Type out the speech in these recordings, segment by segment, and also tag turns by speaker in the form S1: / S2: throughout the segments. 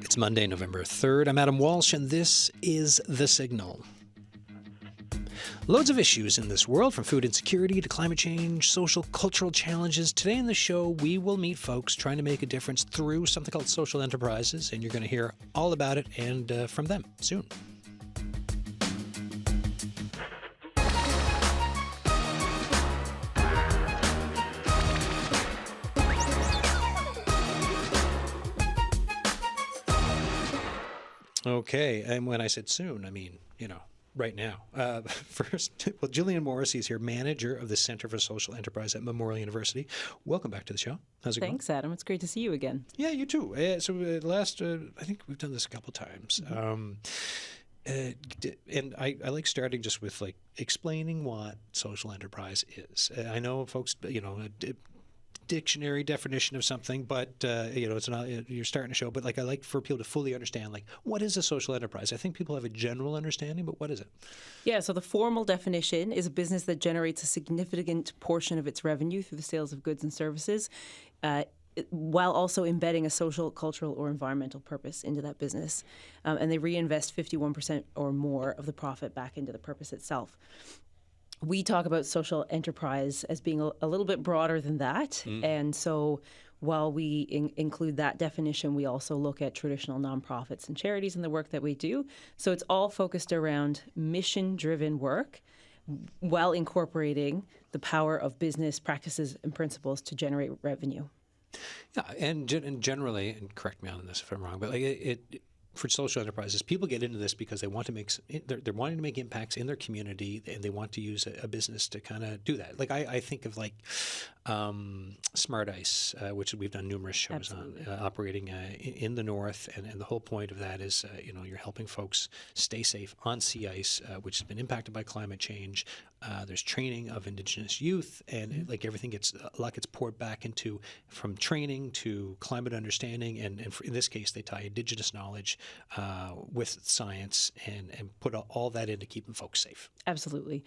S1: It's Monday, November 3rd. I'm Adam Walsh, and this is The Signal. Loads of issues in this world, from food insecurity to climate change, social, cultural challenges. Today in the show, we will meet folks trying to make a difference through something called social enterprises, and you're going to hear all about it and from them soon. Okay, and when I said soon, I mean, right now. First, well, Gillian Morrissey is here, manager of the Center for Social Enterprise at Memorial University. Welcome back to the show. How's it going?
S2: Thanks, Adam. It's great to see you again.
S1: Yeah, you too. I think we've done this a couple times. And I like starting just with explaining what social enterprise is. I know folks, dictionary definition of something, but it's not. You're starting a show, but I like for people to fully understand what is a social enterprise. I think people have a general understanding, but what is it?
S2: Yeah, so the formal definition is a business that generates a significant portion of its revenue through the sales of goods and services, while also embedding a social, cultural, or environmental purpose into that business, and they reinvest 51% or more of the profit back into the purpose itself. We talk about social enterprise as being a little bit broader than that. And so while we include that definition, we also look at traditional nonprofits and charities in the work that we do. So it's all focused around mission-driven work while incorporating the power of business practices and principles to generate revenue.
S1: Yeah, and generally, and correct me on this if I'm wrong, but for social enterprises, people get into this because they want to they're wanting to make impacts in their community, and they want to use a business to kind of do that. I think of Smart Ice, which we've done numerous shows Absolutely. On, operating in the north, and the whole point of that is, you're helping folks stay safe on sea ice, which has been impacted by climate change. There's training of Indigenous youth, and everything gets poured back into, from training to climate understanding, and in this case, they tie Indigenous knowledge with science and put all that into keeping folks safe.
S2: Absolutely.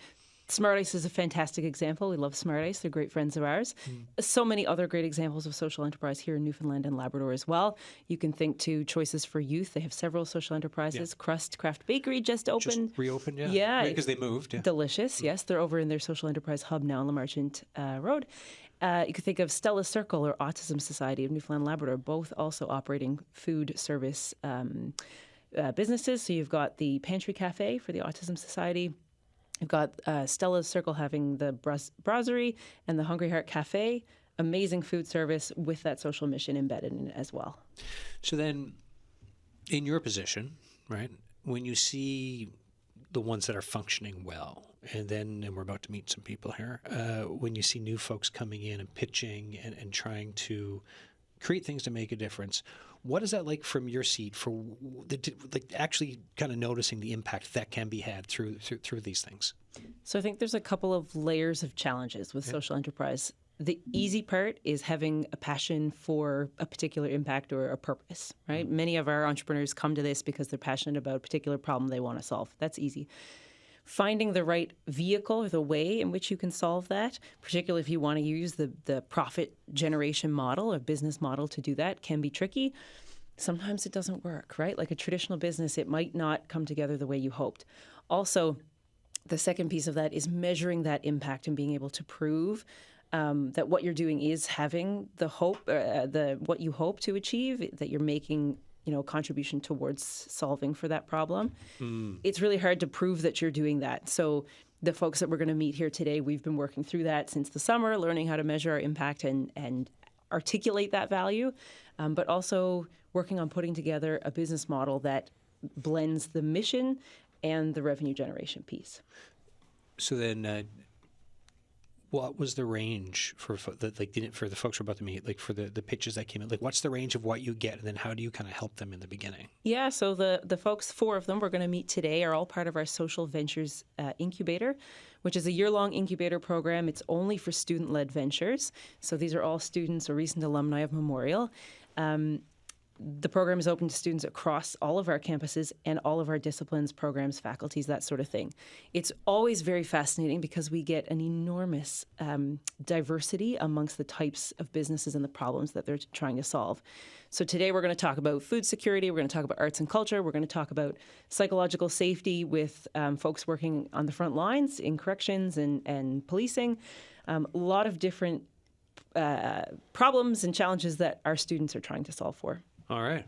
S2: Smart Ice is a fantastic example. We love Smart Ice. They're great friends of ours. So many other great examples of social enterprise here in Newfoundland and Labrador as well. You can think to Choices for Youth. They have several social enterprises. Yeah. Crust Craft Bakery just opened.
S1: Just reopened, yeah.
S2: Yeah.
S1: Because they moved. Yeah.
S2: Delicious, yes. They're over in their social enterprise hub now on Lamarchant Road. You could think of Stella Circle or Autism Society of Newfoundland and Labrador, both also operating food service businesses. So you've got the Pantry Cafe for the Autism Society. You've got Stella's Circle having the brasserie and the Hungry Heart Cafe. Amazing food service with that social mission embedded in it as well.
S1: So then, in your position, right, when you see the ones that are functioning well, and we're about to meet some people here, when you see new folks coming in and pitching and trying to create things to make a difference, what is that like from your seat for actually kind of noticing the impact that can be had through these things?
S2: So I think there's a couple of layers of challenges with social enterprise. The easy part is having a passion for a particular impact or a purpose, right? Many of our entrepreneurs come to this because they're passionate about a particular problem they want to solve. That's easy. Finding the right vehicle or the way in which you can solve that, particularly if you want to use the profit generation model or business model to do that, can be tricky. Sometimes it doesn't work, right? Like a traditional business, it might not come together the way you hoped. Also, the second piece of that is measuring that impact and being able to prove that what you're doing is having the hope, what you hope to achieve, that you're making contribution towards solving for that problem. It's really hard to prove that you're doing that. So the folks that we're going to meet here today, we've been working through that since the summer, learning how to measure our impact and articulate that value, but also working on putting together a business model that blends the mission and the revenue generation piece.
S1: So then what was the range for the folks we're about to meet, for the pitches that came in? What's the range of what you get, and then how do you kind of help them in the beginning?
S2: Yeah, so the folks, 4 of them we're going to meet today, are all part of our Social Ventures Incubator, which is a year-long incubator program. It's only for student-led ventures. So these are all students or recent alumni of Memorial. The program is open to students across all of our campuses and all of our disciplines, programs, faculties, that sort of thing. It's always very fascinating because we get an enormous diversity amongst the types of businesses and the problems that they're trying to solve. So today we're going to talk about food security, we're going to talk about arts and culture, we're going to talk about psychological safety with folks working on the front lines in corrections and policing. A lot of different problems and challenges that our students are trying to solve for.
S1: All right.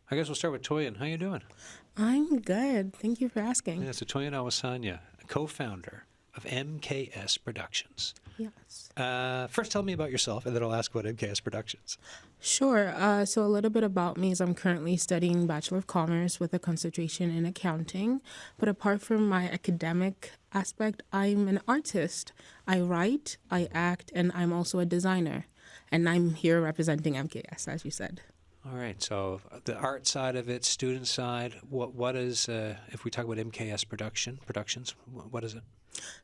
S1: I guess we'll start with Toyin. How you doing?
S3: I'm good. Thank you for asking.
S1: Yeah, so Toyin Awosansya, co-founder of MKS Productions.
S3: Yes.
S1: First, tell me about yourself, and then I'll ask about MKS Productions.
S3: Sure. So a little bit about me is I'm currently studying Bachelor of Commerce with a concentration in accounting. But apart from my academic aspect, I'm an artist. I write, I act, and I'm also a designer. And I'm here representing MKS, as you said.
S1: All right. So the art side of it, student side. What is if we talk about MKS Productions? What is it?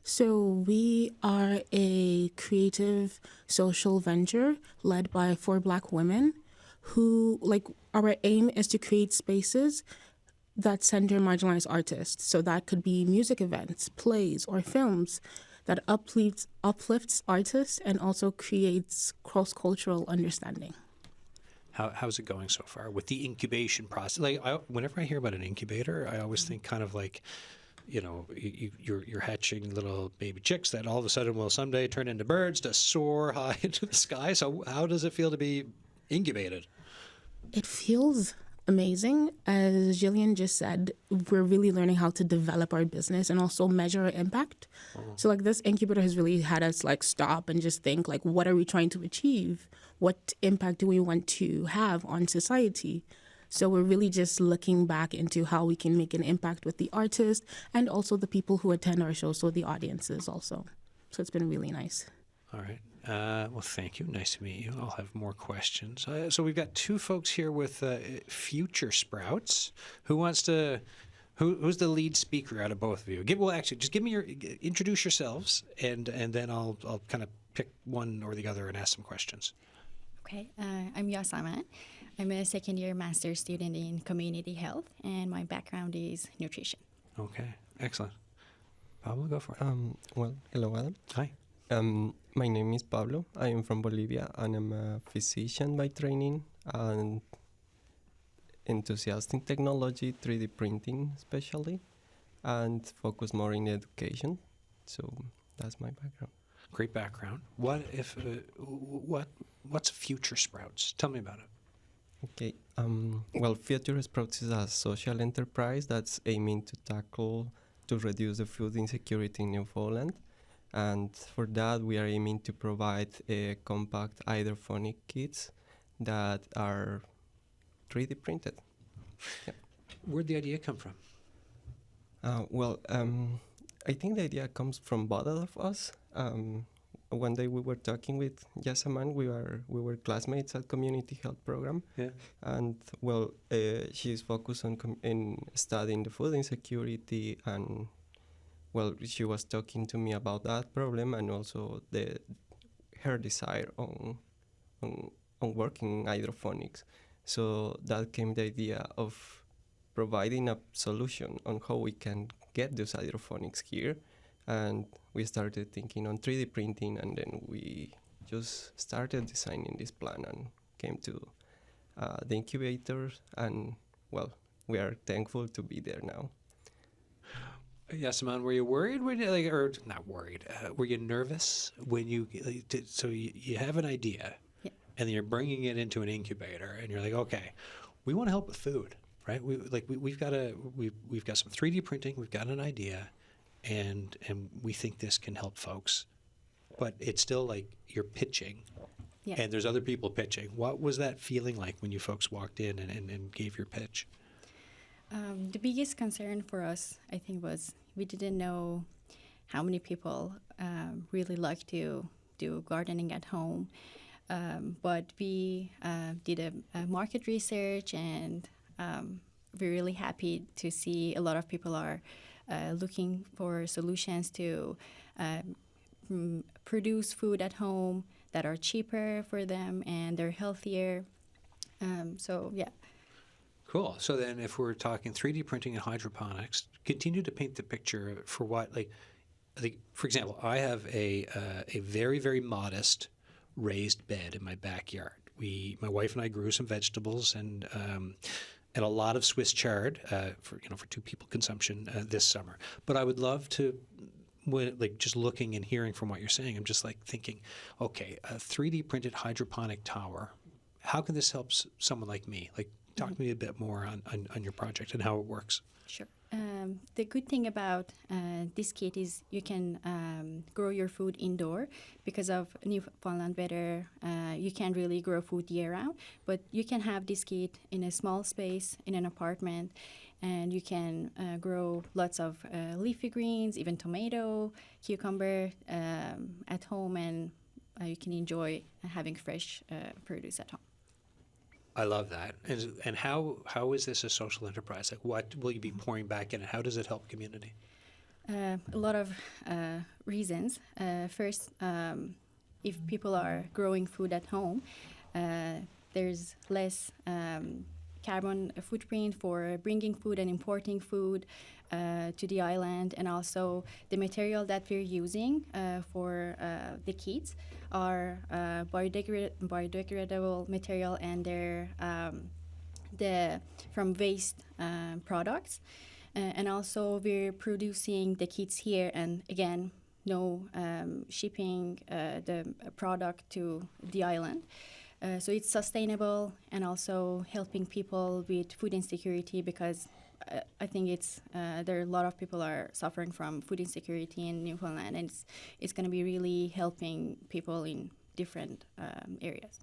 S3: So we are a creative social venture led by 4 Black women who, our aim is to create spaces that center marginalized artists. So that could be music events, plays, or films that uplifts artists and also creates cross-cultural understanding.
S1: How's it going so far with the incubation process? Whenever I hear about an incubator, I always think kind of like, you're hatching little baby chicks that all of a sudden will someday turn into birds to soar high into the sky. So how does it feel to be incubated?
S3: It feels amazing. As Gillian just said, we're really learning how to develop our business and also measure our impact. So this incubator has really had us stop and just think what are we trying to achieve? What impact do we want to have on society? So we're really just looking back into how we can make an impact with the artists and also the people who attend our shows, so the audiences also. So it's been really nice.
S1: All right. Well, thank you. Nice to meet you. I'll have more questions. So we've got 2 folks here with FutureSprouts. Who's the lead speaker out of both of you? Just give me introduce yourselves, and then I'll kind of pick one or the other and ask some questions.
S4: Okay, I'm Yasaman. I'm a second-year master's student in community health, and my background is nutrition.
S1: Okay, excellent. Pablo, go for it.
S5: Hello, Adam.
S1: Hi.
S5: My name is Pablo. I am from Bolivia, and I'm a physician by training and enthusiast in technology, 3D printing especially, and focus more in education. So that's my background.
S1: Great background. What's FutureSprouts? Tell me about it.
S5: Okay. FutureSprouts is a social enterprise that's aiming to reduce the food insecurity in Newfoundland. And for that, we are aiming to provide compact hydroponic kits that are 3D printed. Yeah.
S1: Where'd the idea come from?
S5: I think the idea comes from both of us. One day we were talking with Yasaman. We were classmates at community health program.
S1: Yeah.
S5: And she's focused on in studying the food insecurity, and she was talking to me about that problem and also her desire on working hydroponics. So that came the idea of providing a solution on how we can get those hydroponics here. And we started thinking on 3D printing, and then we just started designing this plan and came to the incubator. And we are thankful to be there now.
S1: Yasaman, were you worried or not worried? Were you nervous when you have an idea,
S4: yeah,
S1: and then you're bringing it into an incubator, and you're like, okay, we want to help with food, right? We've got some 3D printing, we've got an idea, and we think this can help folks, but it's still you're pitching,
S4: yeah,
S1: and there's other people pitching. What was that feeling like when you folks walked in and gave your pitch?
S4: The biggest concern for us, I think, was we didn't know how many people really like to do gardening at home. But we did a market research, and we're really happy to see a lot of people are looking for solutions to produce food at home that are cheaper for them and they're healthier. So yeah.
S1: Cool. So then if we're talking 3D printing and hydroponics, continue to paint the picture for what, like, for example, I have a very, very modest raised bed in my backyard. My wife and I grew some vegetables and a lot of Swiss chard for 2 people consumption this summer. But I would love to, like, just looking and hearing from what you're saying, I'm just like thinking, okay, a 3D printed hydroponic tower, how can this help someone like me? Like, talk to me a bit more on your project and how it works.
S4: Sure. The good thing about this kit is you can grow your food indoor. Because of Newfoundland weather, you can't really grow food year-round, but you can have this kit in a small space in an apartment, and you can grow lots of leafy greens, even tomato, cucumber at home, and you can enjoy having fresh produce at home.
S1: I love that. And how is this a social enterprise? Like, what will you be pouring back in, and how does it help community?
S4: A lot of reasons. First, if people are growing food at home, there's less carbon footprint for bringing food and importing food to the island, and also the material that we're using for the kits are biodegradable material, and they're from waste products. And also we're producing the kits here, and again, no shipping the product to the island. So it's sustainable and also helping people with food insecurity, because I think there are a lot of people are suffering from food insecurity in Newfoundland, and it's going to be really helping people in different areas.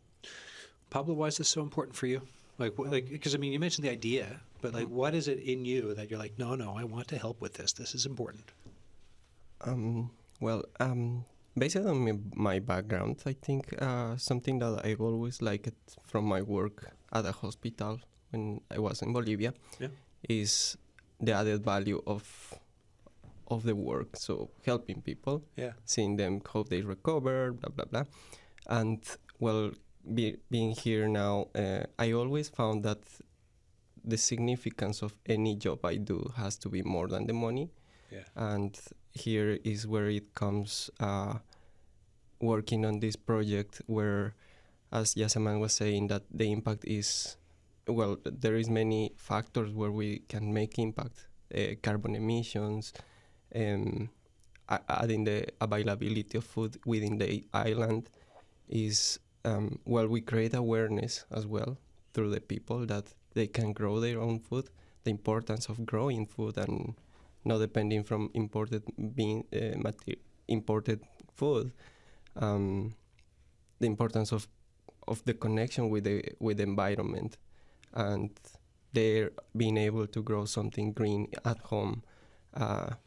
S1: Pablo, why is this so important for you? Like, because I mean, you mentioned the idea, but like, what is it in you that you're like, no, I want to help with this. This is important.
S5: Based on my background, I think something that I've always liked from my work at a hospital when I was in Bolivia is the added value of the work. So helping people, seeing them how they recover, blah blah blah, and being here now, I always found that the significance of any job I do has to be more than the money. Yeah. And here is where it comes working on this project where, as Yasaman was saying, that the impact is, there is many factors where we can make impact. Carbon emissions, adding the availability of food within the island is, we create awareness as well through the people that they can grow their own food, the importance of growing food and not depending from imported food, the importance of the connection with the environment, and they're being able to grow something green at home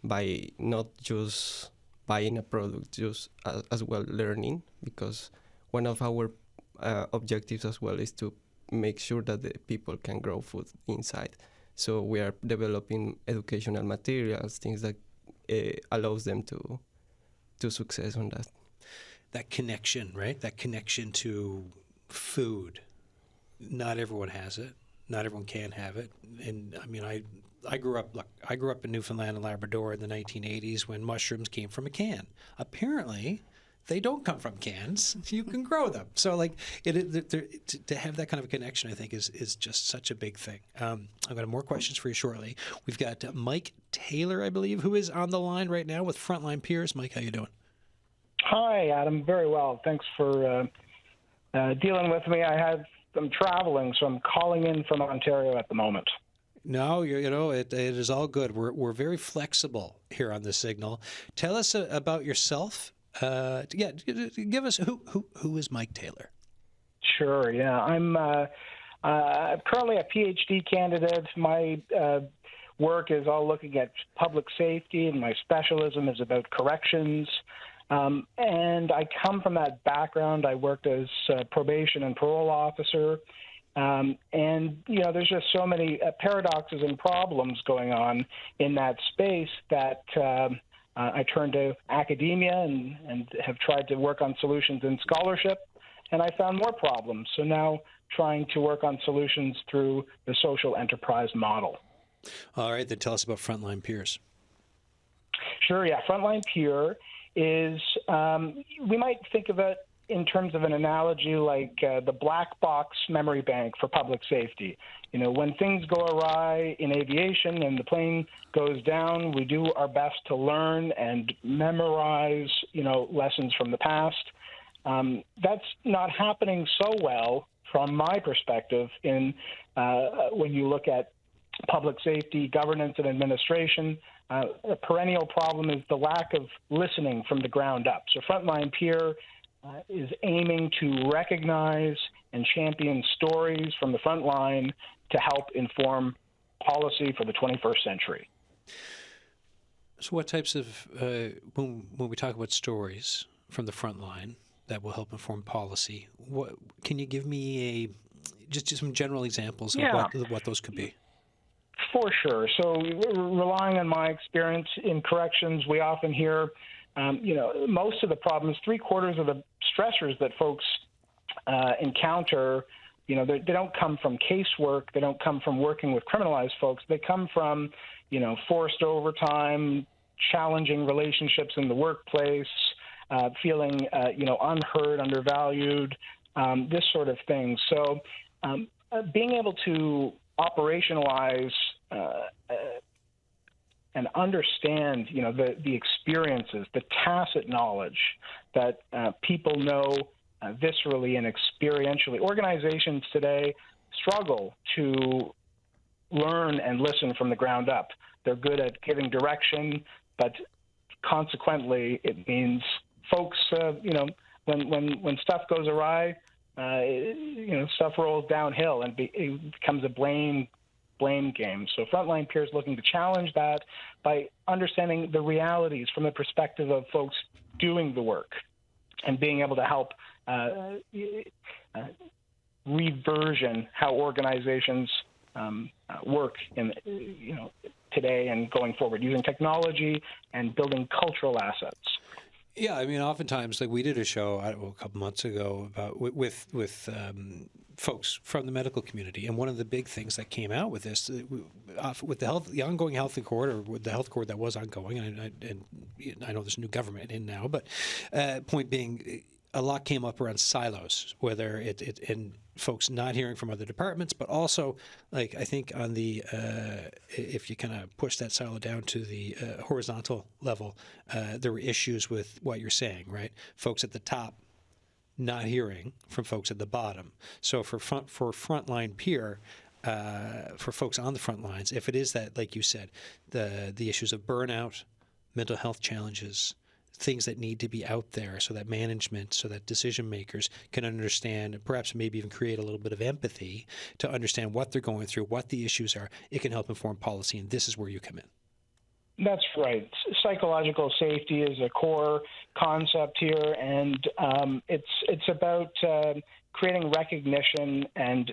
S5: by not just buying a product, just as well learning, because one of our objectives as well is to make sure that the people can grow food inside. So we are developing educational materials, things that allows them to success on that.
S1: That connection, right? That connection to food. Not everyone has it. Not everyone can have it. And I mean, I grew up in Newfoundland and Labrador in the 1980s when mushrooms came from a can. Apparently, they don't come from cans. You can grow them. So, like, to have that kind of a connection, I think, is just such a big thing. I've got more questions for you shortly. We've got Mike Taylor, I believe, who is on the line right now with Frontline Peers. Mike, how you doing?
S6: Hi, Adam. Very well. Thanks for dealing with me. I'm traveling, so I'm calling in from Ontario at the moment.
S1: No, it is all good. We're very flexible here on the Signal. Tell us about yourself. Give us who is Mike Taylor?
S6: Sure. Yeah, I'm currently a PhD candidate. My work is all looking at public safety, and my specialism is about corrections. And I come from that background. I worked as probation and parole officer. And, there's just so many paradoxes and problems going on in that space that I turned to academia and have tried to work on solutions in scholarship. and I found more problems. So now trying to work on solutions through the social enterprise model.
S1: All right, then tell us about Frontline Peers.
S6: Sure, yeah. Frontline Peer is, we might think of it in terms of an analogy like the black box memory bank for public safety. You know, when things go awry in aviation and the plane goes down, we do our best to learn and memorize, lessons from the past. That's not happening so well from my perspective in when you look at public safety, governance, and administration. A perennial problem is the lack of listening from the ground up. So Frontline Peer is aiming to recognize and champion stories from the front line to help inform policy for the 21st century.
S1: So what types of, when we talk about stories from the front line that will help inform policy, what can you give me just some general examples of what those could be?
S6: For sure. So relying on my experience in corrections, we often hear, most of the problems, 3/4 of the stressors that folks encounter, they don't come from casework. They don't come from working with criminalized folks. They come from, forced overtime, challenging relationships in the workplace, feeling, unheard, undervalued, this sort of thing. So being able to operationalize and understand, the experiences, the tacit knowledge that people know viscerally and experientially. Organizations today struggle to learn and listen from the ground up. They're good at giving direction, but consequently, it means folks, when stuff goes awry, stuff rolls downhill and it becomes a blame game. So Frontline Peers looking to challenge that by understanding the realities from the perspective of folks doing the work and being able to help reversion how organizations work in today and going forward using technology and building cultural assets.
S1: Yeah, I mean, oftentimes, like we did a show a couple months ago about with folks from the medical community, and one of the big things that came out with this, with the ongoing health accord, or with the health accord that was ongoing, and I know there's a new government in now, but point being, a lot came up around silos, whether and folks not hearing from other departments, but also, like, I think on the, if you kind of push that silo down to the horizontal level, there were issues with what you're saying, right? Folks at the top not hearing from folks at the bottom. So for Frontline Peer, for folks on the front lines, if it is that, like you said, the issues of burnout, mental health challenges, things that need to be out there so that management, so that decision makers can understand, perhaps maybe even create a little bit of empathy to understand what they're going through, what the issues are. It can help inform policy, and this is where you come in.
S6: That's right. Psychological safety is a core concept here, and it's about creating recognition, and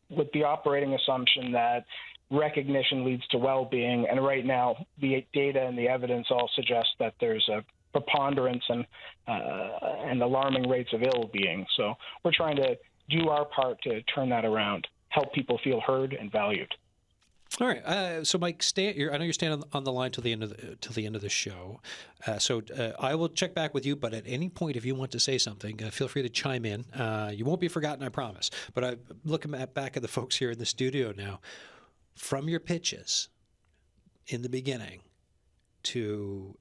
S6: with the operating assumption that recognition leads to well-being. And right now, the data and the evidence all suggest that there's a preponderance and alarming rates of ill-being. So we're trying to do our part to turn that around, help people feel heard and valued.
S1: All right. So, Mike, I know you're staying on the line till the end of the show. So I will check back with you. But at any point, if you want to say something, feel free to chime in. You won't be forgotten, I promise. But I'm looking back at the folks here in the studio now. From your pitches in the beginning to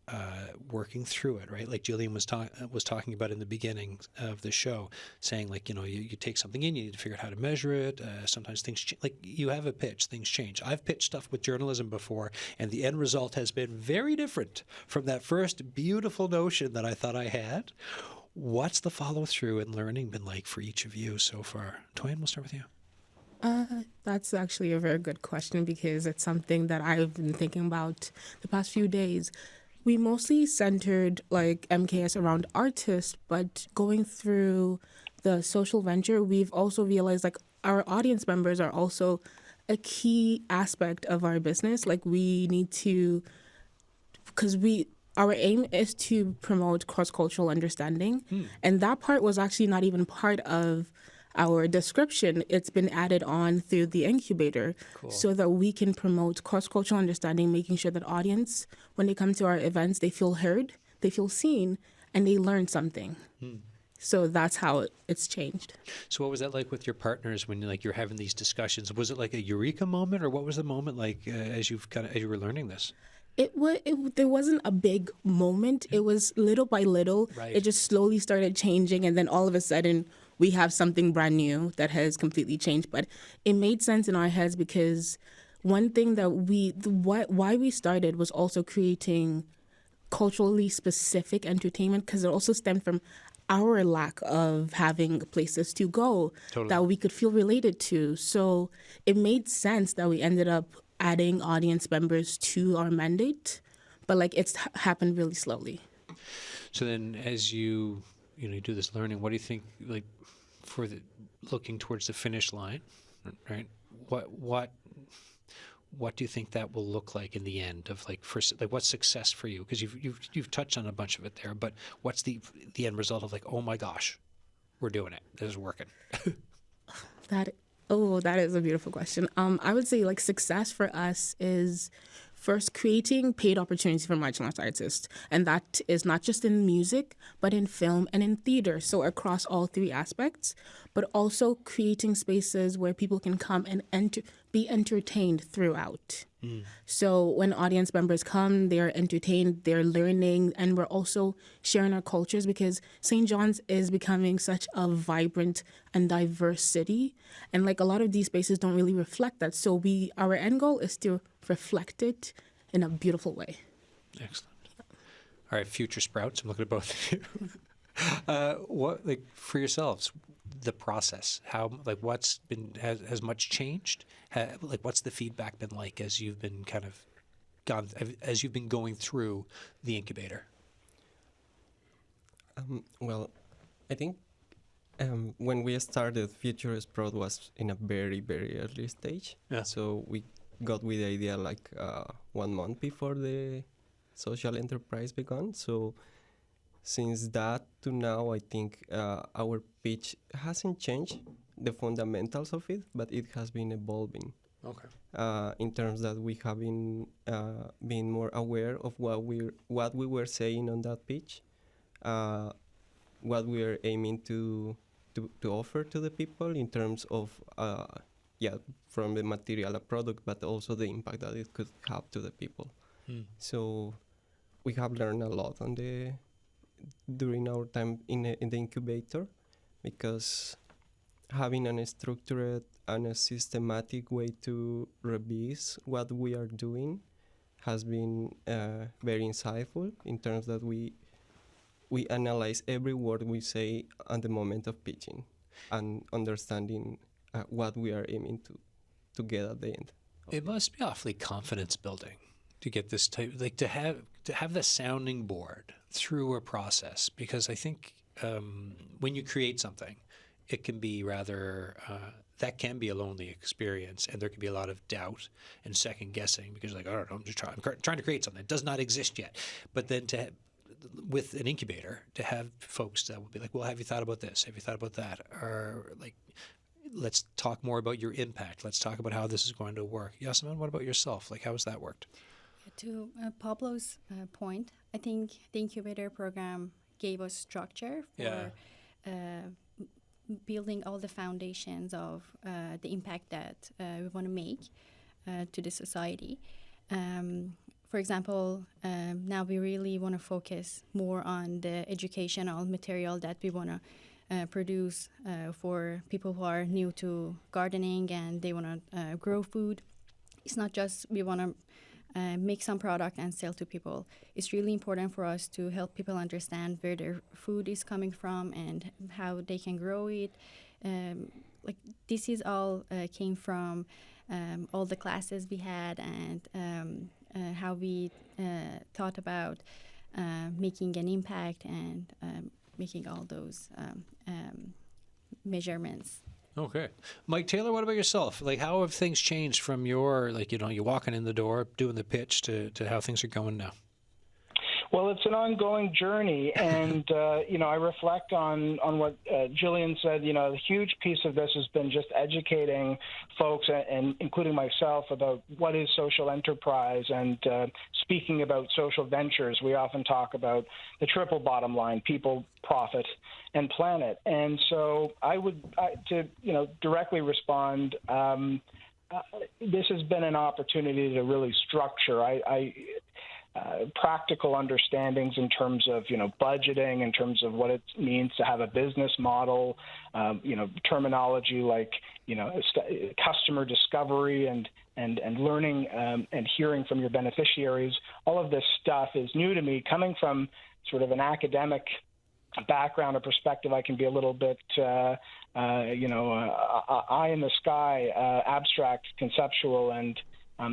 S1: working through it, right? Like Gillian was talking about in the beginning of the show, saying, like, you take something in, you need to figure out how to measure it. Sometimes things like you have a pitch, things change. I've pitched stuff with journalism before, and the end result has been very different from that first beautiful notion that I thought I had. What's the follow through and learning been like for each of you so far? Toyin, we'll start with you.
S3: That's actually a very good question, because it's something that I've been thinking about the past few days. We mostly centered like MKS around artists, but going through the social venture, we've also realized like our audience members are also a key aspect of our business. Like we need to, because our aim is to promote cross-cultural understanding. And that part was actually not even part of our description. It's been added on through the incubator so that we can promote cross-cultural understanding, making sure that audience, when they come to our events, they feel heard, they feel seen, and they learn something. So that's how it's changed.
S1: So what was that like with your partners when like you're having these discussions? Was it like a eureka moment, or what was the moment like as you were learning this?
S3: There wasn't a big moment. It was little by little.
S1: Right.
S3: It just slowly started changing, and then all of a sudden we have something brand new that has completely changed. But it made sense in our heads because one thing that why we started was also creating culturally specific entertainment, because it also stemmed from our lack of having places to go that we could feel related to. So it made sense that we ended up adding audience members to our mandate, but like it's happened really slowly.
S1: So then as you do this learning, what do you think, like for the looking towards the finish line, right? What do you think that will look like in the end of like what's success for you? Because you've touched on a bunch of it there, but what's the end result of like, oh my gosh, we're doing it. This is working.
S3: That is a beautiful question. I would say like success for us is first creating paid opportunities for marginalized artists. And that is not just in music, but in film and in theater. So across all three aspects, but also creating spaces where people can come and be entertained throughout. So when audience members come, they're entertained, they're learning, and we're also sharing our cultures, because St. John's is becoming such a vibrant and diverse city. And like a lot of these spaces don't really reflect that. So our end goal is to reflect it in a beautiful way. Excellent.
S1: All right, FutureSprouts, I'm looking at both of you. What, like, for yourselves, the process, how, like, what's been, has much changed? Like, what's the feedback been like as you've been as you've been going through the incubator?
S5: Well, I think when we started, FutureSprout was in a very, very early stage. Yeah. So we got with the idea like 1 month before the social enterprise began. So since that to now, I think our pitch hasn't changed, the fundamentals of it, but it has been evolving. Okay. In terms that we have been more aware of what we were saying on that pitch, what we are aiming to offer to the people in terms of from the material a product, but also the impact that it could have to the people. So we have learned a lot during our time in the incubator, because having a structured and a systematic way to revise what we are doing has been very insightful, in terms that we analyze every word we say at the moment of pitching and understanding what we are aiming to get at the end.
S1: It must be awfully confidence building to get this type, like to have the sounding board through a process, because I think when you create something, it can be rather that can be a lonely experience, and there can be a lot of doubt and second guessing, because like, I don't know, I'm trying to create something that does not exist yet. But then with an incubator, to have folks that will be like, well, have you thought about this? Have you thought about that? Or like, let's talk more about your impact. Let's talk about how this is going to work. Yasaman, what about yourself? Like, how has that worked?
S4: To Pablo's point, I think the incubator program gave us structure for building all the foundations of the impact that we want to make to the society. For example, now we really want to focus more on the educational material that we want to produce for people who are new to gardening and they want to grow food. It's not just we want to make some product and sell to people. It's really important for us to help people understand where their food is coming from and how they can grow it. Like this is all came from all the classes we had and how we thought about making an impact and making all those measurements.
S1: Okay. Mike Taylor, what about yourself? Like, how have things changed from your, like, you walking in the door, doing the pitch to how things are going now?
S6: Well, it's an ongoing journey, and I reflect on what Gillian said. The huge piece of this has been just educating folks, and including myself, about what is social enterprise. And speaking about social ventures, we often talk about the triple bottom line: people, profit, and planet. And so, to directly respond. This has been an opportunity to really structure. Practical understandings in terms of budgeting, in terms of what it means to have a business model, terminology like customer discovery and learning and hearing from your beneficiaries. All of this stuff is new to me, coming from sort of an academic background or perspective. I can be a little bit eye in the sky, abstract, conceptual, and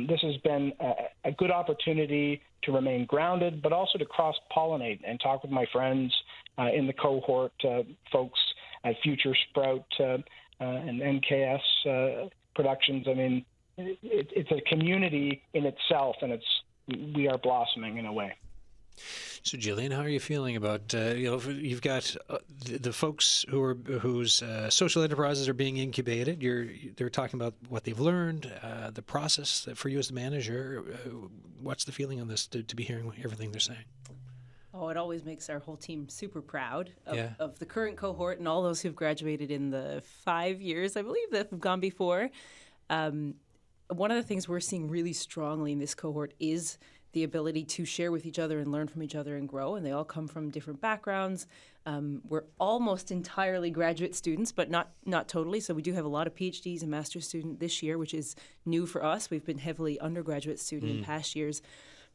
S6: this has been a good opportunity to remain grounded, but also to cross-pollinate and talk with my friends in the cohort, folks at FutureSprout and NKS Productions. I mean, it's a community in itself, and we are blossoming in a way.
S1: So, Gillian, how are you feeling about you've got the folks whose social enterprises are being incubated? They're talking about what they've learned, the process for you as the manager. What's the feeling on this to be hearing everything they're saying?
S2: Oh, it always makes our whole team super proud of the current cohort and all those who've graduated in the 5 years, I believe, that have gone before. One of the things we're seeing really strongly in this cohort is the ability to share with each other and learn from each other and grow. And they all come from different backgrounds. We're almost entirely graduate students, but not totally. So we do have a lot of PhDs and master's student this year, which is new for us. We've been heavily undergraduate student in past years.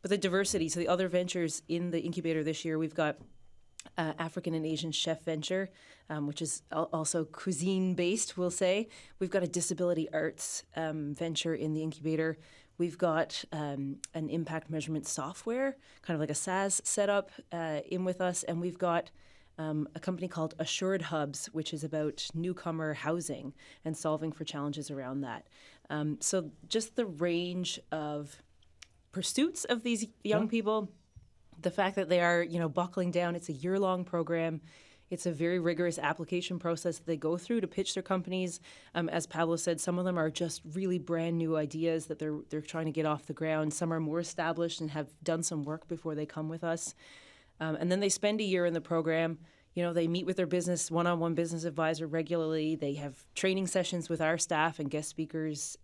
S2: But the diversity, so the other ventures in the incubator this year, we've got African and Asian chef venture, which is also cuisine-based, we'll say. We've got a disability arts venture in the incubator. We've got an impact measurement software, kind of like a SaaS setup in with us. And we've got a company called Assured Hubs, which is about newcomer housing and solving for challenges around that. So just the range of pursuits of these young people, the fact that they are, buckling down. It's a year-long program. It's a very rigorous application process that they go through to pitch their companies. As Pablo said, some of them are just really brand new ideas that they're trying to get off the ground. Some are more established and have done some work before they come with us. And then they spend a year in the program. They meet with their one-on-one business advisor regularly. They have training sessions with our staff and guest speakers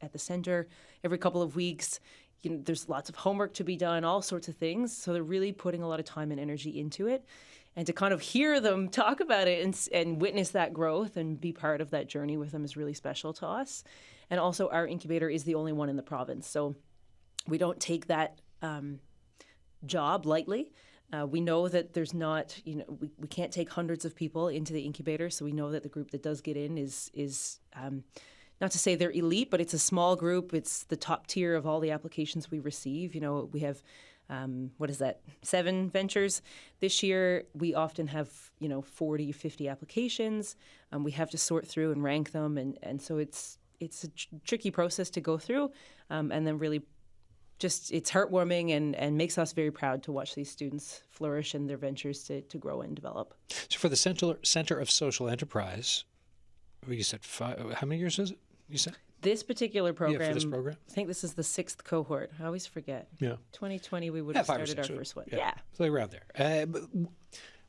S2: at the center every couple of weeks. There's lots of homework to be done, all sorts of things. So they're really putting a lot of time and energy into it. And to kind of hear them talk about it and witness that growth and be part of that journey with them is really special to us. And also our incubator is the only one in the province. So we don't take that job lightly. We know that there's not, we can't take hundreds of people into the incubator. So we know that the group that does get in is not to say they're elite, but it's a small group. It's the top tier of all the applications we receive. We have 7 ventures. This year, we often have, 40, 50 applications. We have to sort through and rank them. And so it's a tricky process to go through. And then really just it's heartwarming and makes us very proud to watch these students flourish and their ventures to grow and develop.
S1: So for the Center of Social Enterprise, you said 5, how many years is it, you said?
S2: This particular program,
S1: for this program?
S2: I think this is the 6th cohort. I always forget.
S1: Yeah.
S2: 2020, we would have started our first one. Yeah.
S1: So around there. But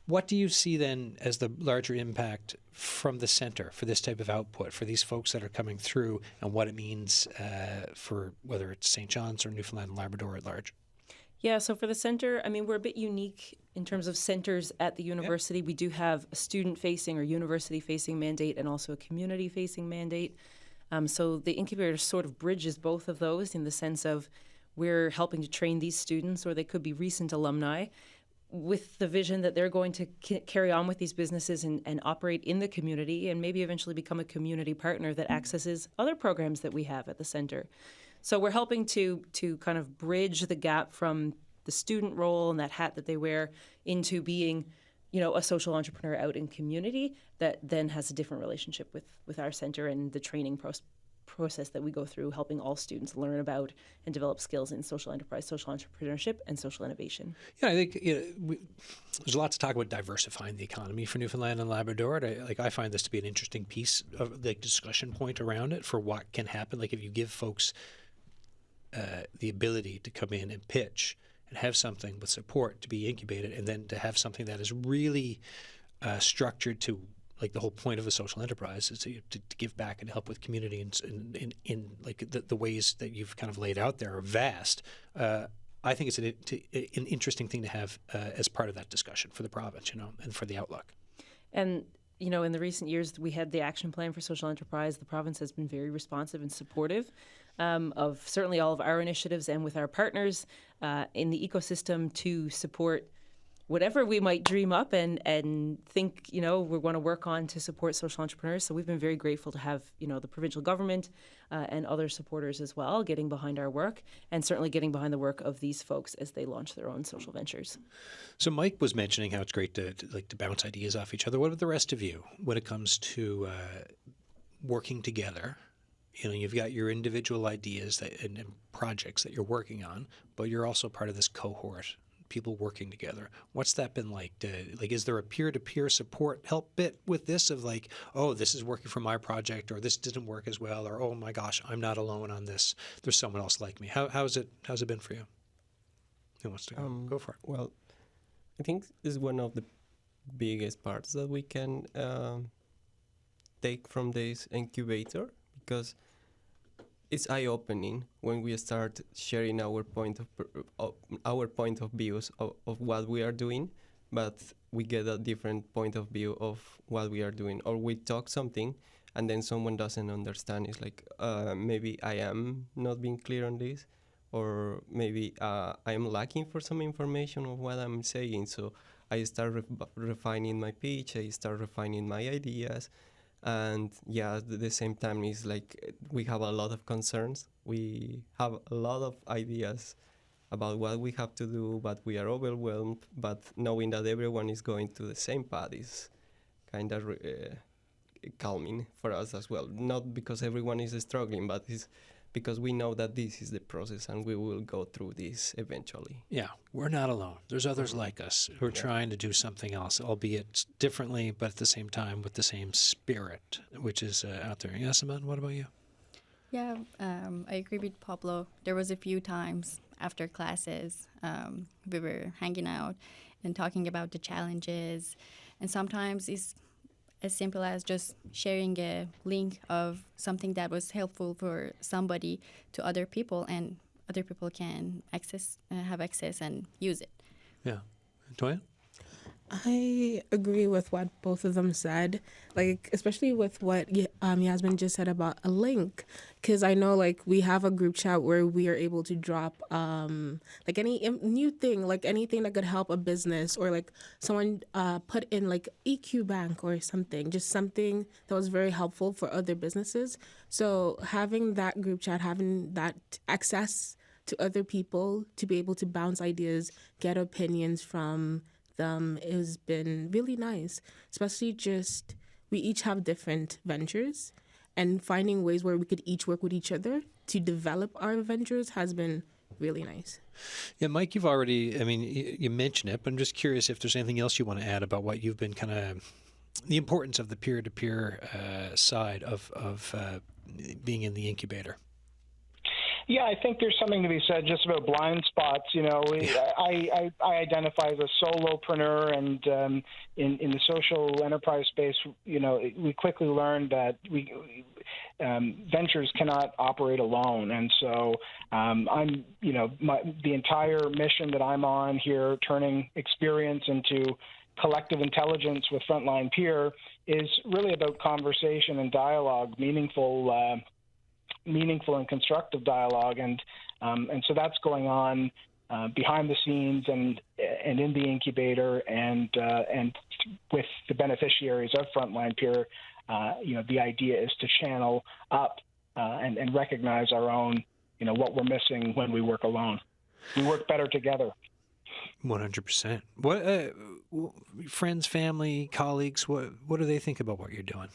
S1: what do you see then as the larger impact from the center for this type of output, for these folks that are coming through, and what it means for whether it's St. John's or Newfoundland and Labrador at large?
S2: Yeah, so for the center, we're a bit unique in terms of centers at the university. We do have a student-facing or university-facing mandate and also a community-facing mandate. So the incubator sort of bridges both of those in the sense of we're helping to train these students, or they could be recent alumni, with the vision that they're going to carry on with these businesses and operate in the community and maybe eventually become a community partner that accesses other programs that we have at the center. So we're helping to kind of bridge the gap from the student role and that hat that they wear into being, a social entrepreneur out in community that then has a different relationship with our center and the training process that we go through, helping all students learn about and develop skills in social enterprise, social entrepreneurship, and social innovation.
S1: Yeah, I think there's a lot to talk about diversifying the economy for Newfoundland and Labrador. I find this to be an interesting piece of the discussion point around it for what can happen. Like if you give folks the ability to come in and pitch and have something with support to be incubated, and then to have something that is really structured to, like, the whole point of a social enterprise is to give back and help with community in like the ways that you've kind of laid out there are vast. I think it's an interesting thing to have as part of that discussion for the province, and for the outlook.
S2: And in the recent years, we had the action plan for social enterprise. The province has been very responsive and supportive of certainly all of our initiatives and with our partners in the ecosystem to support whatever we might dream up and think, we're going to work on to support social entrepreneurs. So we've been very grateful to have, the provincial government and other supporters as well getting behind our work, and certainly getting behind the work of these folks as they launch their own social ventures.
S1: So Mike was mentioning how it's great to bounce ideas off each other. What about the rest of you when it comes to working together? You've got your individual ideas and projects that you're working on, but you're also part of this cohort, people working together. What's that been like? Is there a peer-to-peer support help bit with this of like, oh, this is working for my project, or this didn't work as well, or oh my gosh, I'm not alone on this. There's someone else like me. How's it been for you? Who wants to go? Go for it.
S5: Well, I think this is one of the biggest parts that we can take from this incubator, because it's eye-opening when we start sharing our point of views of what we are doing, but we get a different point of view of what we are doing, or we talk something and then someone doesn't understand. It's like maybe I am not being clear on this, or maybe I am lacking for some information of what I'm saying. So I start refining my pitch, I start refining my ideas. And at the same time, it's like we have a lot of concerns. We have a lot of ideas about what we have to do, but we are overwhelmed. But knowing that everyone is going to the same path is kind of calming for us as well. Not because everyone is struggling, but it's because we know that this is the process and we will go through this eventually.
S1: Yeah, we're not alone. There's others like us who are trying to do something else, albeit differently, but at the same time with the same spirit, which is out there. Yasaman, what about you?
S4: Yeah, I agree with Pablo. There was a few times after classes we were hanging out and talking about the challenges, and sometimes it's as simple as just sharing a link of something that was helpful for somebody to other people, and other people can have access and use it.
S1: Yeah. Toya?
S3: I agree with what both of them said, like especially with what Yasmin just said about a link, because I know like we have a group chat where we are able to drop like any new thing, like anything that could help a business, or like someone put in like EQ Bank or something, just something that was very helpful for other businesses. So having that group chat, having that access to other people to be able to bounce ideas, get opinions from them, has been really nice. Especially just we each have different ventures, and finding ways where we could each work with each other to develop our ventures has been really nice.
S1: Yeah, Mike, you've already, you mentioned it, but I'm just curious if there's anything else you want to add about what you've been kind of, the importance of the peer-to-peer side of being in the incubator.
S6: Yeah, I think there's something to be said just about blind spots. I identify as a solopreneur, and in the social enterprise space, we quickly learned that ventures cannot operate alone, and so I'm, the entire mission that I'm on here, turning experience into collective intelligence with Frontline Peer, is really about conversation and dialogue, meaningful and constructive dialogue, and so that's going on behind the scenes and in the incubator, and with the beneficiaries of Frontline Peer. The idea is to channel up and recognize our own, what we're missing when we work alone. We work better together.
S1: 100%. What friends, family, colleagues? What do they think about what you're doing?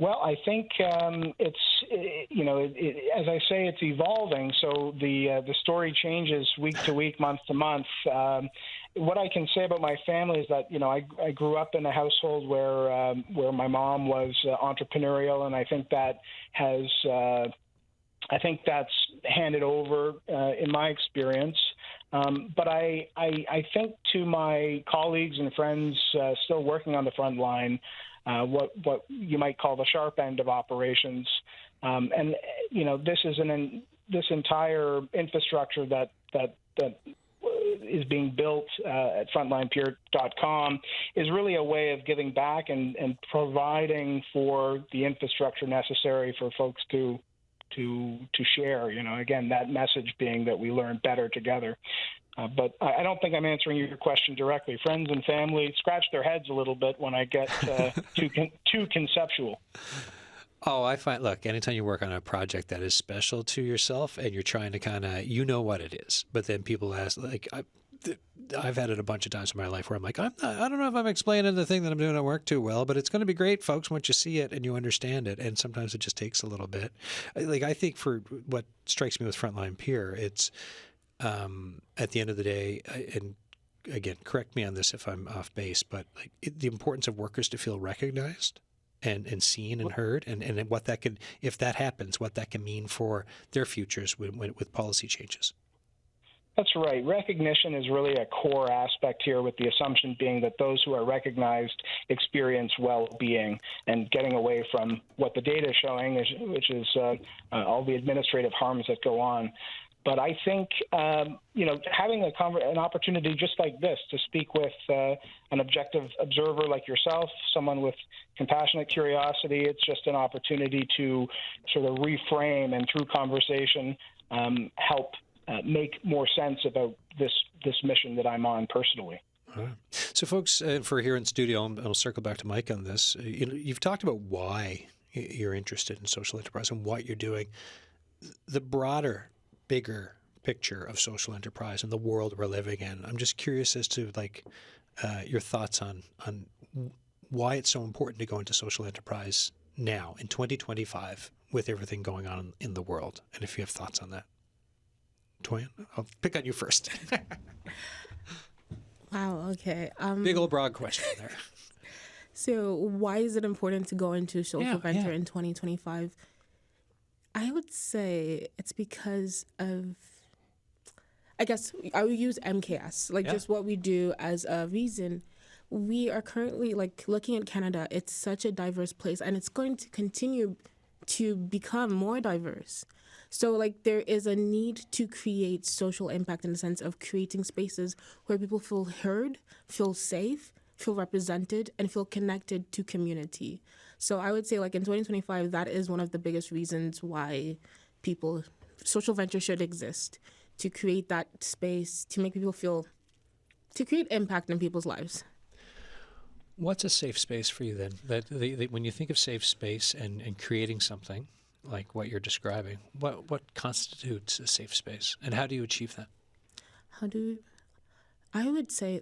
S6: Well, I think it's as I say, it's evolving. So the story changes week to week, month to month. What I can say about my family is that I grew up in a household where my mom was entrepreneurial, and I think that has that's handed over in my experience. But I think to my colleagues and friends still working on the front line, what you might call the sharp end of operations, and this is this entire infrastructure that is being built at frontlinepeer.com is really a way of giving back and providing for the infrastructure necessary for folks to share. Again, that message being that we learn better together. But I don't think I'm answering your question directly. Friends and family scratch their heads a little bit when I get too conceptual.
S1: Oh, I find, look, anytime you work on a project that is special to yourself and you're trying to kind of, what it is, but then people ask, like, I've had it a bunch of times in my life where I'm like, I don't know if I'm explaining the thing that I'm doing at work too well, but it's going to be great, folks, once you see it and you understand it. And sometimes it just takes a little bit. Like, I think for what strikes me with Frontline Peer, it's at the end of the day, and again, correct me on this if I'm off base, but like the importance of workers to feel recognized and seen and heard, and what that can, if that happens, what that can mean for their futures with policy changes.
S6: That's right. Recognition is really a core aspect here, with the assumption being that those who are recognized experience well-being, and getting away from what the data is showing, which is all the administrative harms that go on. But I think, having an opportunity just like this to speak with an objective observer like yourself, someone with compassionate curiosity, it's just an opportunity to sort of reframe and through conversation help make more sense about this mission that I'm on personally.
S1: All right. So, folks, for here in studio, and I'll circle back to Mike on this. You've talked about why you're interested in social enterprise and what you're doing. The broader, bigger picture of social enterprise and the world we're living in. I'm just curious as to your thoughts on why it's so important to go into social enterprise now in 2025 with everything going on in the world, and if you have thoughts on that. Toyin, I'll pick on you first.
S3: Wow, okay.
S1: Big old broad question there.
S3: So why is it important to go into social venture in 2025? I would say it's because of, I guess I would use MKS, just what we do as a reason. We are currently looking at Canada. It's such a diverse place, and it's going to continue to become more diverse. So there is a need to create social impact in the sense of creating spaces where people feel heard, feel safe, feel represented, and feel connected to community. So I would say in 2025, that is one of the biggest reasons why social venture should exist, to create that space, to make people feel, to create impact in people's lives.
S1: What's a safe space for you then? That when you think of safe space and creating something like what you're describing, what constitutes a safe space, and how do you achieve that?
S3: I would say,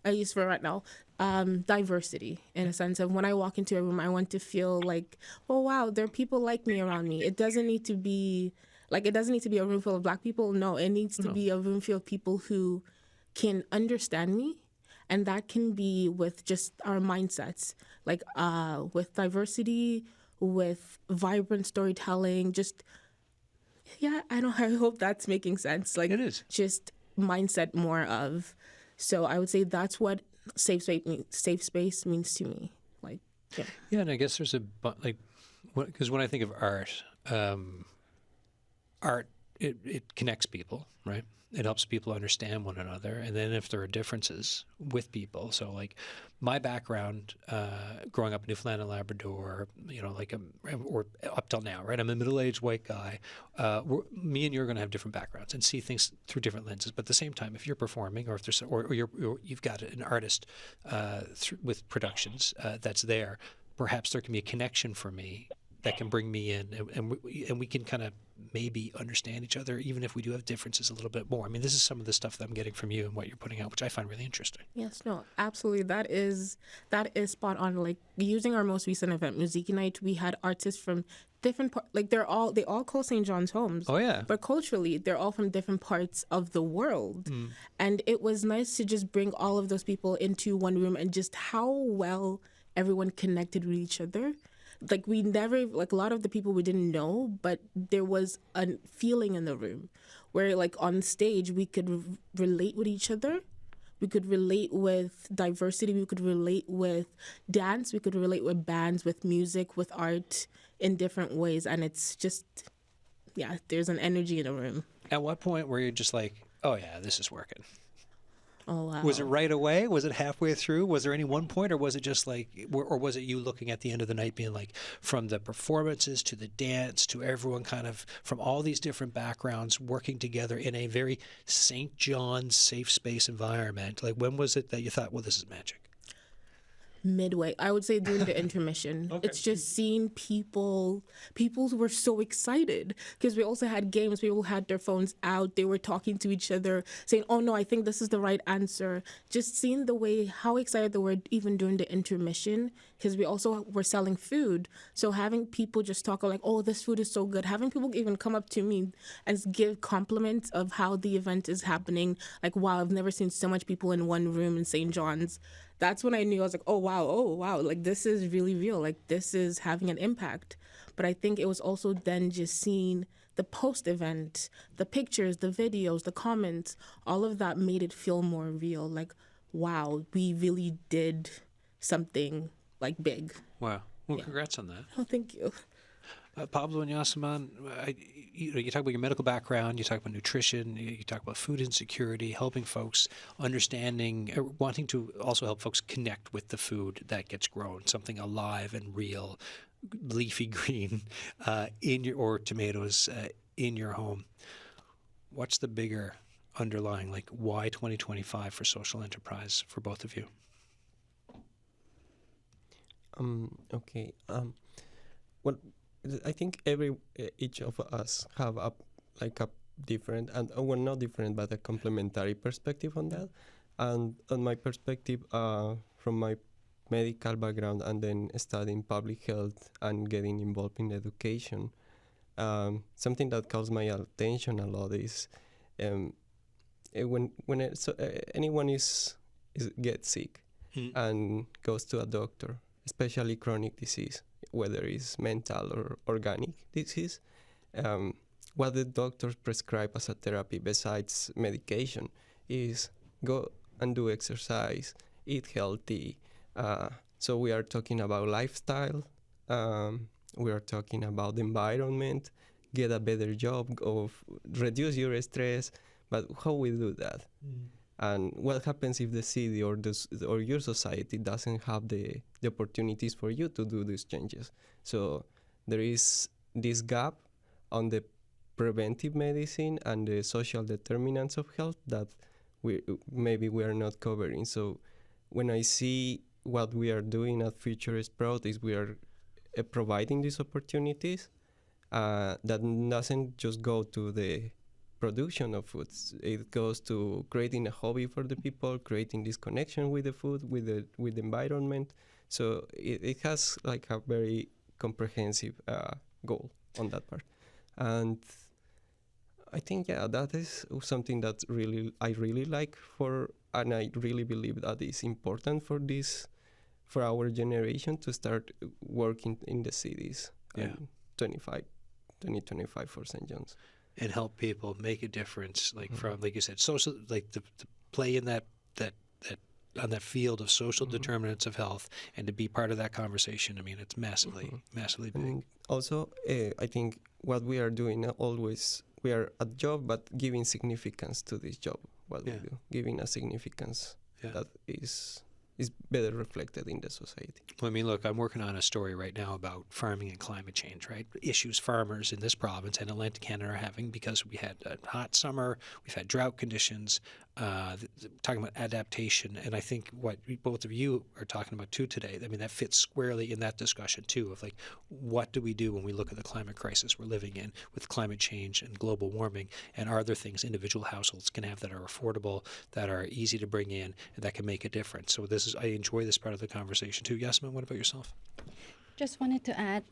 S3: at least for right now, diversity, in a sense of when I walk into a room, I want to feel like, oh wow, there are people like me around me. It doesn't need to be a room full of Black people. No, it needs to be a room full of people who can understand me. And that can be with just our mindsets, with diversity, with vibrant storytelling, I hope that's making sense.
S1: It is.
S3: Just mindset more of. So I would say that's what safe space means to me.
S1: Yeah, and I guess there's because when I think of art, it connects people, right? It helps people understand one another, and then if there are differences with people, so my background, growing up in Newfoundland and Labrador, or up till now, right? I'm a middle-aged white guy. Me and you are going to have different backgrounds and see things through different lenses. But at the same time, if you're performing, or if there's, or you've got an artist with productions that's there, perhaps there can be a connection for me that can bring me in, and we can kind of maybe understand each other, even if we do have differences a little bit more. I mean, this is some of the stuff that I'm getting from you and what you're putting out, which I find really interesting.
S3: Yes, no, absolutely. That is spot on. Like using our most recent event, Music Night, we had artists from different like they all call St. John's homes.
S1: Oh, yeah.
S3: But culturally, they're all from different parts of the world. And it was nice to just bring all of those people into one room and just how well everyone connected with each other. Like we never, like a lot of the people we didn't know, but there was a feeling in the room where like on stage we could relate with each other. We could relate with diversity. We could relate with dance. We could relate with bands, with music, with art in different ways. And it's just, yeah, there's an energy in the room.
S1: At what point were you just like, oh, yeah, this is working?
S3: Oh, wow.
S1: Was it right away? Was it halfway through? Was there any one point, or was it just like, or was it you looking at the end of the night being like, from the performances to the dance to everyone kind of from all these different backgrounds working together in a very St. John's safe space environment? Like, when was it that you thought, well, this is magic?
S3: Midway, I would say during the intermission.
S1: Okay.
S3: It's just seeing people were so excited because we also had games. People had their phones out. They were talking to each other saying, oh no, I think this is the right answer. Just seeing the way, how excited they were even during the intermission, because we also were selling food. So having people just talk like, oh, this food is so good. Having people even come up to me and give compliments of how the event is happening. Like, wow, I've never seen so much people in one room in St. John's. That's when I knew. I was like, oh, wow, like this is really real. Like this is having an impact. But I think it was also then just seeing the post-event, the pictures, the videos, the comments, all of that made it feel more real. Like, wow, we really did something like big.
S1: Wow. Well, congrats on that.
S3: Oh, thank you.
S1: Pablo and Yasaman, you talk about your medical background, you talk about nutrition, you talk about food insecurity, helping folks understanding, wanting to also help folks connect with the food that gets grown, something alive and real, leafy green, or tomatoes in your home. What's the bigger underlying, like, why 2025 for social enterprise for both of you?
S5: Okay. Well, I think each of us have a different and well, not different, but a complementary perspective on that. And on my perspective, from my medical background and then studying public health and getting involved in education, something that calls my attention a lot is when anyone gets sick and goes to a doctor, especially chronic disease, whether it's mental or organic disease, what the doctors prescribe as a therapy besides medication is go and do exercise, eat healthy. So we are talking about lifestyle, we are talking about the environment, get a better job, reduce your stress, but how we do that? And what happens if the city or your society doesn't have the opportunities for you to do these changes? So there is this gap on the preventive medicine and the social determinants of health that we are not covering. So when I see what we are doing at FutureSprouts is we are providing these opportunities that doesn't just go to the production of foods. It goes to creating a hobby for the people, creating this connection with the food, with the environment. So it has like a very comprehensive goal on that part. And I think that is something that I really like and I really believe that is important for our generation to start working in the cities. 2025 for St. John's.
S1: And help people make a difference, like from, like you said, social, like to play in that on that field of social determinants of health, and to be part of that conversation. I mean, it's massively big.
S5: And also, I think what we are doing always, we are at job, but giving significance to this job. What we do, giving a significance that is is better reflected in the society.
S1: Well, I mean, look, I'm working on a story right now about farming and climate change, right? Issues farmers in this province and Atlantic Canada are having because we had a hot summer, we've had drought conditions, talking about adaptation. And I think what both of you are talking about too today, I mean, that fits squarely in that discussion too of like, what do we do when we look at the climate crisis we're living in with climate change and global warming? And are there things individual households can have that are affordable, that are easy to bring in, and that can make a difference? So I enjoy this part of the conversation too. Yasaman, what about yourself?
S4: Just wanted to add,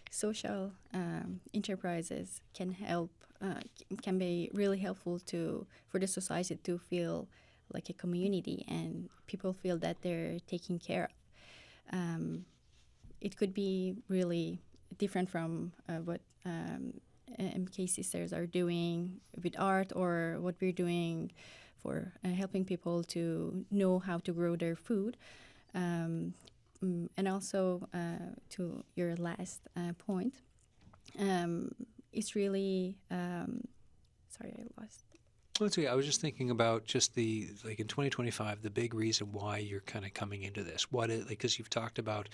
S4: social enterprises can help, can be really helpful for the society to feel like a community and people feel that they're taken care of. It could be really different from what MK Sisters are doing with art or what we're doing for helping people to know how to grow their food. And also to your last point, it's really, sorry, I lost.
S1: Well, that's okay. I was just thinking about just in 2025, the big reason why you're kind of coming into this. What is, because you've talked about,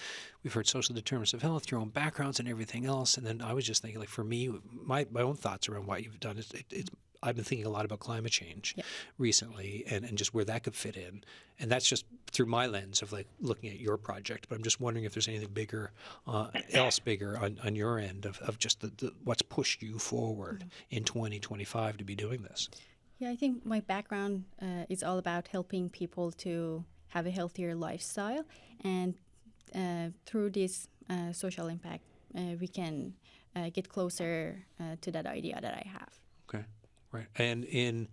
S1: we've heard social determinants of health, your own backgrounds and everything else. And then I was just thinking, like, for me, my own thoughts around what you've done is I've been thinking a lot about climate change recently and just where that could fit in. And that's just through my lens of like looking at your project. But I'm just wondering if there's anything bigger, else bigger on your end of just what's pushed you forward in 2025 to be doing this.
S4: Yeah, I think my background is all about helping people to have a healthier lifestyle. And through this social impact, we can get closer to that idea that I have.
S1: Okay. Right. And in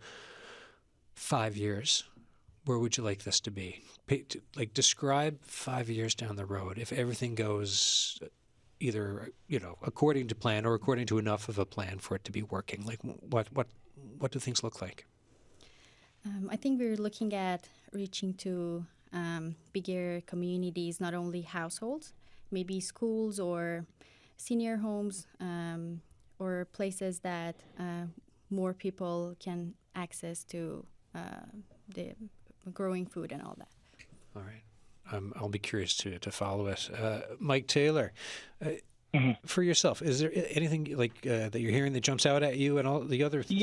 S1: 5 years, where would you like this to be? Like, describe 5 years down the road if everything goes either, according to plan or according to enough of a plan for it to be working. Like, what do things look like?
S4: I think we're looking at reaching to bigger communities, not only households, maybe schools or senior homes or places that more people can access to the growing food and all that.
S1: All right. I'll be curious to follow it. Mike Taylor, for yourself, is there anything like that you're hearing that jumps out at you and all the other thing?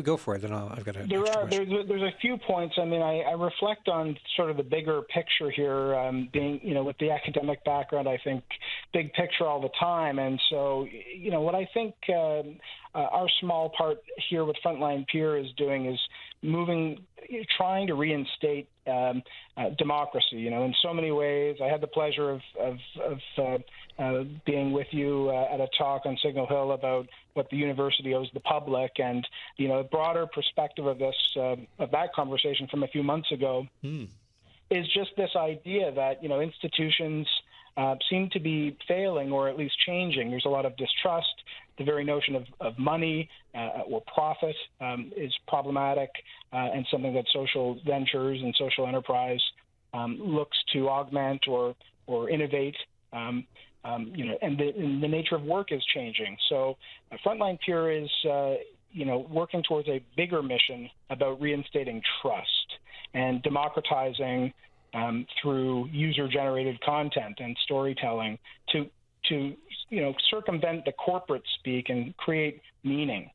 S1: Go for it. Then I've got a
S6: there's a few points. I mean, I reflect on sort of the bigger picture here, being, with the academic background, I think big picture all the time. And so, what I think our small part here with Frontline Peers is doing is trying to reinstate democracy, in so many ways. I had the pleasure of being with you at a talk on Signal Hill about what the university owes the public, and a broader perspective of this of that conversation from a few months ago is just this idea that institutions seem to be failing or at least changing. There's a lot of distrust. The very notion of money or profit is problematic and something that social ventures and social enterprise looks to augment or innovate. And the nature of work is changing. So Frontline Peer is, working towards a bigger mission about reinstating trust and democratizing through user-generated content and storytelling to circumvent the corporate speak and create meaning.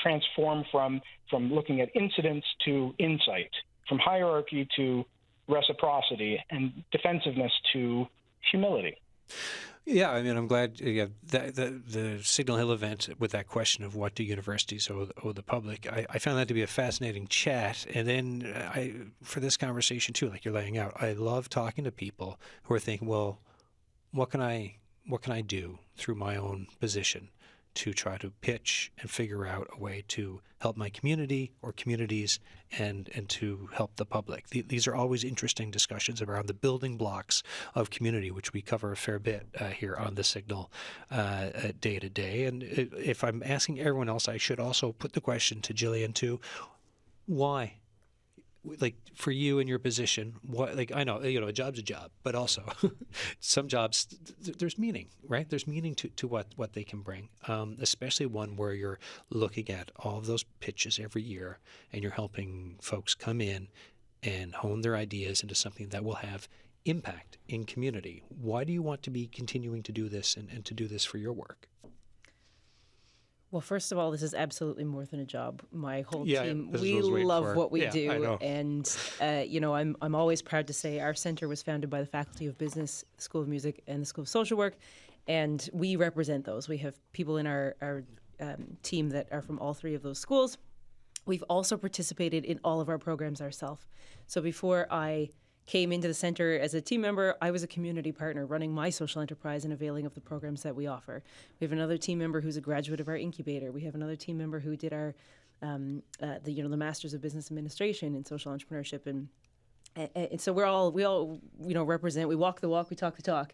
S6: Transform from looking at incidents to insight, from hierarchy to reciprocity, and defensiveness to humility.
S1: Yeah, I mean, I'm glad the Signal Hill event with that question of what do universities owe the public. I found that to be a fascinating chat. And then for this conversation too, like you're laying out, I love talking to people who are thinking, well, what can I do through my own position to try to pitch and figure out a way to help my community or communities and to help the public. These are always interesting discussions around the building blocks of community, which we cover a fair bit here on the Signal day to day. And if I'm asking everyone else, I should also put the question to Gillian too. Why? Like for you in your position, what? Like I know, a job's a job, but also some jobs there's meaning, right? There's meaning to what they can bring, especially one where you're looking at all of those pitches every year and you're helping folks come in and hone their ideas into something that will have impact in community. Why do you want to be continuing to do this and to do this for your work?
S2: Well, first of all, this is absolutely more than a job. My whole
S1: Yeah,
S2: team,
S1: this is
S2: we
S1: what I was waiting
S2: love
S1: for.
S2: what we
S1: Yeah, I
S2: do.
S1: know.
S2: And, I'm always proud to say our center was founded by the Faculty of Business, the School of Music, and the School of Social Work. And we represent those. We have people in our team that are from all three of those schools. We've also participated in all of our programs ourselves. So before I came into the center as a team member, I was a community partner running my social enterprise and availing of the programs that we offer. We have another team member who's a graduate of our incubator. We have another team member who did our the Masters of Business Administration in social entrepreneurship, and so we all represent. We walk the walk, we talk the talk.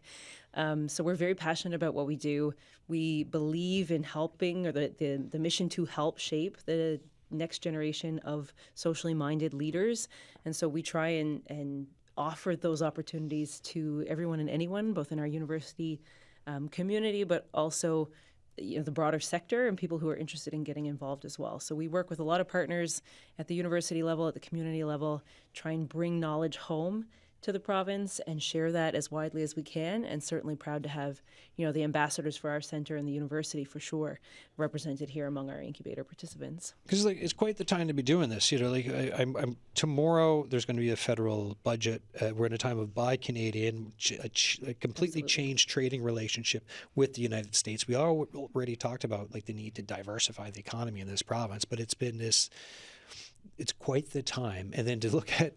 S2: So we're very passionate about what we do. We believe in helping, or the mission to help shape the next generation of socially minded leaders, and so we try and offer those opportunities to everyone and anyone, both in our university community, but also the broader sector and people who are interested in getting involved as well. So we work with a lot of partners at the university level, at the community level, try and bring knowledge home to the province and share that as widely as we can, and certainly proud to have the ambassadors for our center and the university for sure represented here among our incubator participants.
S1: Because it's quite the time to be doing this. I'm tomorrow there's going to be a federal budget. We're in a time of buy Canadian, a completely changed trading relationship with the United States. We already talked about the need to diversify the economy in this province, but it's quite the time. And then to look at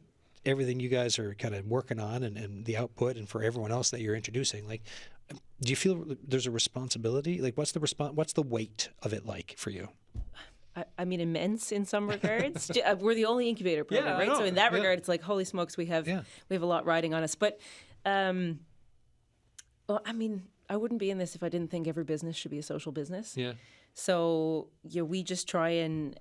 S1: everything you guys are kind of working on and the output, and for everyone else that you're introducing, do you feel there's a responsibility? What's the weight of it like for you?
S2: I mean, immense in some regards. We're the only incubator program, right? So in that regard, it's like, holy smokes, we have a lot riding on us. But, I wouldn't be in this if I didn't think every business should be a social business.
S1: Yeah.
S2: So we just try and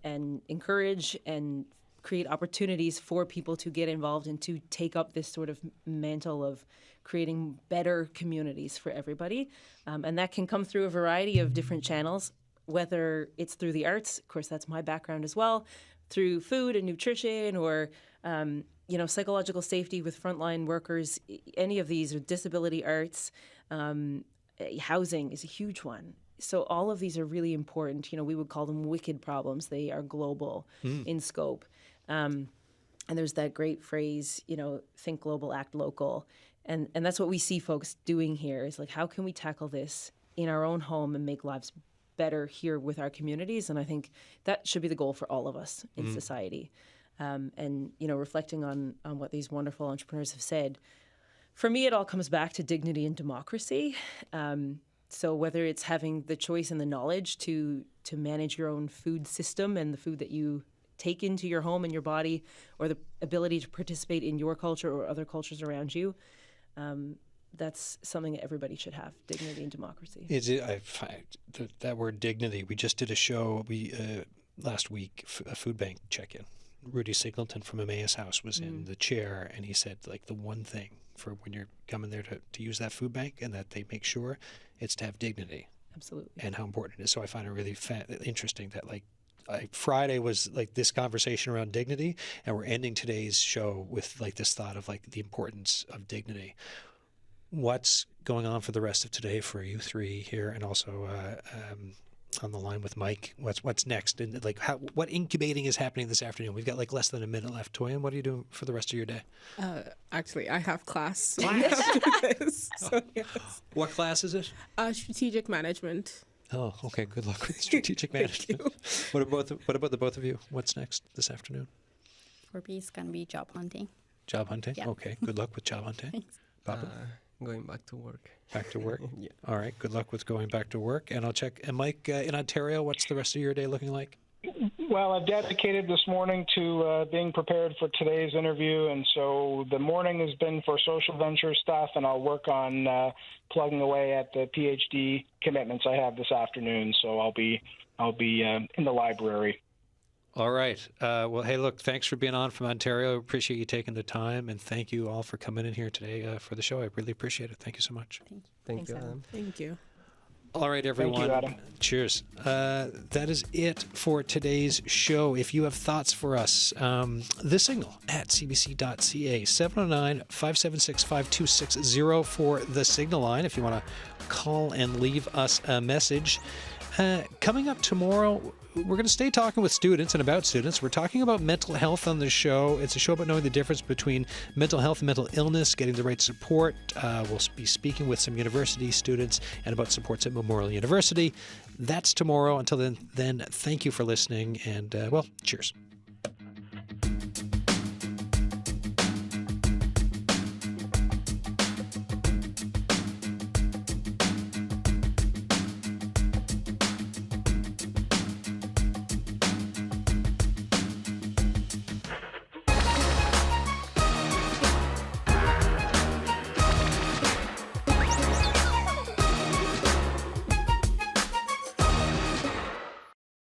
S2: encourage and create opportunities for people to get involved and to take up this sort of mantle of creating better communities for everybody. And that can come through a variety of different channels, whether it's through the arts, of course, that's my background as well, through food and nutrition, or psychological safety with frontline workers, any of these, or disability arts. Housing is a huge one. So all of these are really important. We would call them wicked problems. They are global in scope. And there's that great phrase, think global, act local. And that's what we see folks doing here, is how can we tackle this in our own home and make lives better here with our communities? And I think that should be the goal for all of us in society. And reflecting on what these wonderful entrepreneurs have said, for me, it all comes back to dignity and democracy. So whether it's having the choice and the knowledge to manage your own food system and the food that you take into your home and your body, or the ability to participate in your culture or other cultures around you, that's something that everybody should have, dignity and democracy.
S1: That word dignity, we just did a show last week, a food bank check-in. Rudy Singleton from Emmaus House was in the chair, and he said the one thing for when you're coming there to use that food bank, and that they make sure, it's to have dignity.
S2: Absolutely.
S1: And how important it is. So I find it really interesting that Friday was this conversation around dignity, and we're ending today's show with this thought of the importance of dignity. What's going on for the rest of today for you three here, and also on the line with Mike? What's next? And what incubating is happening this afternoon? We've got less than a minute left. Toyin, what are you doing for the rest of your day?
S3: Actually, I have class.
S1: So, yes. What class is it?
S3: Strategic management.
S1: Oh, okay. Good luck with strategic management. What about the both of you? What's next this afternoon?
S4: For me, it's going to be job hunting.
S1: Job hunting?
S4: Yeah.
S1: Okay. Good luck with job hunting.
S4: Thanks.
S1: Pablo?
S5: Going back to work.
S1: Back to work?
S5: Yeah.
S1: All right. Good luck with going back to work. And I'll check. And Mike, in Ontario, what's the rest of your day looking like?
S6: Well, I've dedicated this morning to being prepared for today's interview, and so the morning has been for social venture stuff, and I'll work on plugging away at the PhD commitments I have this afternoon. So I'll be in the library.
S1: All right. Well, hey, look, thanks for being on from Ontario. Appreciate you taking the time, and thank you all for coming in here today for the show. I really appreciate it. Thank you so much.
S5: Thank you,
S2: Adam.
S5: Adam.
S3: Thank you.
S1: All right, everyone.
S6: Thank you, Adam.
S1: Cheers. That is it for today's show. If you have thoughts for us, the signal at cbc.ca, 709-576-5260 for the signal line if you want to call and leave us a message. Coming up tomorrow, we're going to stay talking with students and about students. We're talking about mental health on the show. It's a show about knowing the difference between mental health and mental illness, getting the right support. We'll be speaking with some university students and about supports at Memorial University. That's tomorrow. Until then, thank you for listening and, well, cheers.